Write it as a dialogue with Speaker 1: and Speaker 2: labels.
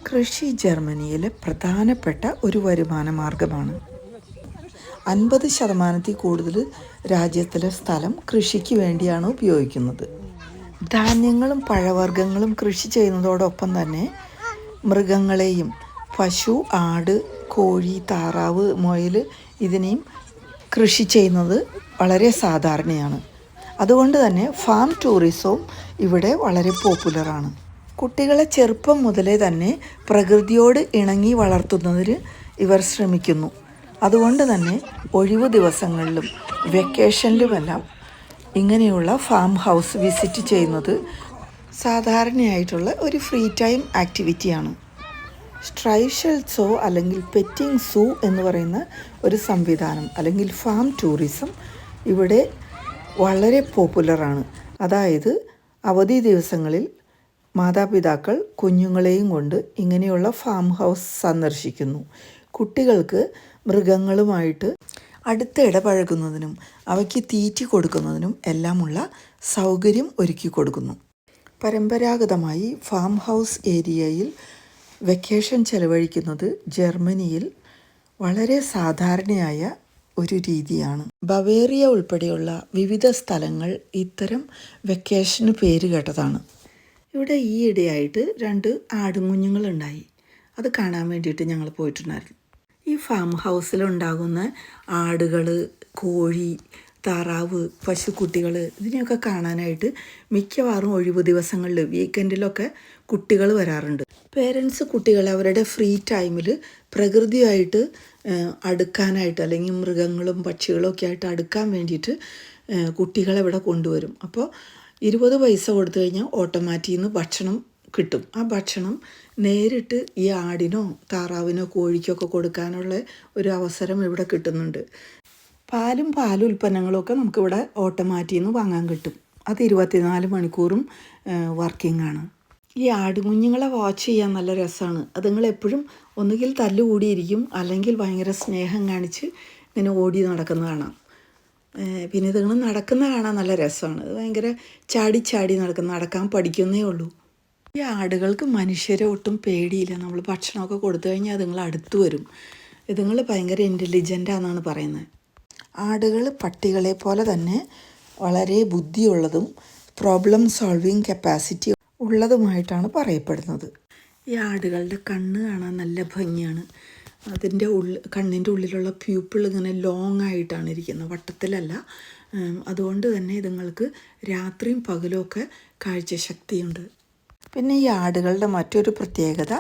Speaker 1: കൃഷി ജർമ്മനിയിലെ പ്രധാനപ്പെട്ട ഒരു വരുമാന മാർഗമാണ്. 50% കൂടുതൽ രാജ്യത്തിലെ സ്ഥലം കൃഷിക്ക് വേണ്ടിയാണ് ഉപയോഗിക്കുന്നത്. ധാന്യങ്ങളും പഴവർഗ്ഗങ്ങളും കൃഷി ചെയ്യുന്നതോടൊപ്പം തന്നെ മൃഗങ്ങളെയും പശു, ആട്, കോഴി, താറാവ്, മുയൽ ഇതിനെയും കൃഷി ചെയ്യുന്നത് വളരെ സാധാരണയാണ്. അതുകൊണ്ട് തന്നെ ഫാം ടൂറിസവും ഇവിടെ വളരെ പോപ്പുലറാണ്. കുട്ടികളെ ചെറുപ്പം മുതലേ തന്നെ പ്രകൃതിയോട് ഇണങ്ങി വളർത്തുന്നതിന് ഇവർ ശ്രമിക്കുന്നു. അതുകൊണ്ട് തന്നെ ഒഴിവു ദിവസങ്ങളിലും വെക്കേഷനിലുമെല്ലാം ഇങ്ങനെയുള്ള ഫാം ഹൗസ് വിസിറ്റ് ചെയ്യുന്നത് സാധാരണയായിട്ടുള്ള ഒരു ഫ്രീ ടൈം ആക്ടിവിറ്റിയാണ്. സ്ട്രൈഷൽ സോ അല്ലെങ്കിൽ പെറ്റിംഗ് സൂ എന്ന് പറയുന്ന ഒരു സംവിധാനം അല്ലെങ്കിൽ ഫാം ടൂറിസം ഇവിടെ വളരെ പോപ്പുലറാണ്. അതായത് അവധി ദിവസങ്ങളിൽ മാതാപിതാക്കൾ കുഞ്ഞുങ്ങളെയും കൊണ്ട് ഇങ്ങനെയുള്ള ഫാം ഹൗസ് സന്ദർശിക്കുന്നു. കുട്ടികൾക്ക് മൃഗങ്ങളുമായിട്ട് അടുത്ത് ഇടപഴകുന്നതിനും അവയ്ക്ക് തീറ്റ കൊടുക്കുന്നതിനും എല്ലാമുള്ള സൗകര്യം ഒരുക്കി കൊടുക്കുന്നു. പരമ്പരാഗതമായി ഫാം ഹൗസ് ഏരിയയിൽ വെക്കേഷൻ ചെലവഴിക്കുന്നത് ജർമ്മനിയിൽ വളരെ സാധാരണയായ ഒരു രീതിയാണ്. ബവേറിയ ഉൾപ്പെടെയുള്ള വിവിധ സ്ഥലങ്ങൾ ഇത്തരം വെക്കേഷന് പേര് കേട്ടതാണ്. ഇവിടെ ഈയിടെയായിട്ട് 2 ആടുകുഞ്ഞുങ്ങളുണ്ടായി. അത് കാണാൻ വേണ്ടിയിട്ട് ഞങ്ങൾ പോയിട്ടുണ്ടായിരുന്നു. ഈ ഫാം ഹൗസിലുണ്ടാകുന്ന ആടുകൾ, കോഴി, താറാവ്, പശുക്കുട്ടികൾ ഇതിനെയൊക്കെ കാണാനായിട്ട് മിക്കവാറും ഒഴിവു ദിവസങ്ങളിൽ വീക്കെൻഡിലൊക്കെ കുട്ടികൾ വരാറുണ്ട്. പേരൻസ് കുട്ടികളെ അവരുടെ ഫ്രീ ടൈമിൽ പ്രകൃതിയായിട്ട് അടുക്കാനായിട്ട് അല്ലെങ്കിൽ മൃഗങ്ങളും പക്ഷികളും ഒക്കെ ആയിട്ട് അടുക്കാൻ വേണ്ടിയിട്ട് കുട്ടികളെ ഇവിടെ കൊണ്ടുവരും. അപ്പോൾ 20 പൈസ കൊടുത്തു കഴിഞ്ഞാൽ ഓട്ടോമാറ്റിൽ നിന്ന് ഭക്ഷണം കിട്ടും. ആ ഭക്ഷണം നേരിട്ട് ഈ ആടിനോ താറാവിനോ കോഴിക്കൊക്കെ കൊടുക്കാനുള്ള ഒരു അവസരം ഇവിടെ കിട്ടുന്നുണ്ട്. പാൽ ഉൽപ്പന്നങ്ങളൊക്കെ നമുക്കിവിടെ ഓട്ടോമാറ്റിൽ നിന്ന് വാങ്ങാൻ കിട്ടും. അത് 24 മണിക്കൂറും വർക്കിംഗ് ആണ്. ഈ ആടുകുഞ്ഞുങ്ങളെ വാച്ച് ചെയ്യാൻ നല്ല രസമാണ്. അതുങ്ങൾ എപ്പോഴും ഒന്നുകിൽ തല്ലുകൂടിയിരിക്കും അല്ലെങ്കിൽ ഭയങ്കര സ്നേഹം കാണിച്ച് ഇങ്ങനെ ഓടി നടക്കുന്നത് കാണാം. പിന്നെ ഇതുങ്ങൾ നടക്കുന്ന കാണാൻ നല്ല രസമാണ്. അത് ഭയങ്കര ചാടി നടക്കാൻ പഠിക്കുന്നേ ഉള്ളൂ. ഈ ആടുകൾക്ക് മനുഷ്യരെ ഒട്ടും പേടിയില്ല. നമ്മൾ ഭക്ഷണമൊക്കെ കൊടുത്തു കഴിഞ്ഞാൽ അതുങ്ങൾ അടുത്ത് വരും. ഇതുങ്ങൾ ഭയങ്കര ഇൻ്റലിജൻ്റാണെന്നാണ് പറയുന്നത്. ആടുകൾ പട്ടികളെ പോലെ തന്നെ വളരെ ബുദ്ധിയുള്ളതും പ്രോബ്ലം സോൾവിങ് കപ്പാസിറ്റി ഉള്ളതുമായിട്ടാണ് പറയപ്പെടുന്നത്. ഈ ആടുകളുടെ കണ്ണ് കാണാൻ നല്ല ഭംഗിയാണ്. അതിൻ്റെ കണ്ണിൻ്റെ ഉള്ളിലുള്ള പ്യൂപ്പിൾ ഇങ്ങനെ ലോങ് ആയിട്ടാണ് ഇരിക്കുന്നത്, വട്ടത്തിലല്ല. അതുകൊണ്ട് തന്നെ ഇതുങ്ങൾക്ക് രാത്രിയും പകലുമൊക്കെ കാഴ്ചശക്തിയുണ്ട്. പിന്നെ ഈ ആടുകളുടെ മറ്റൊരു പ്രത്യേകത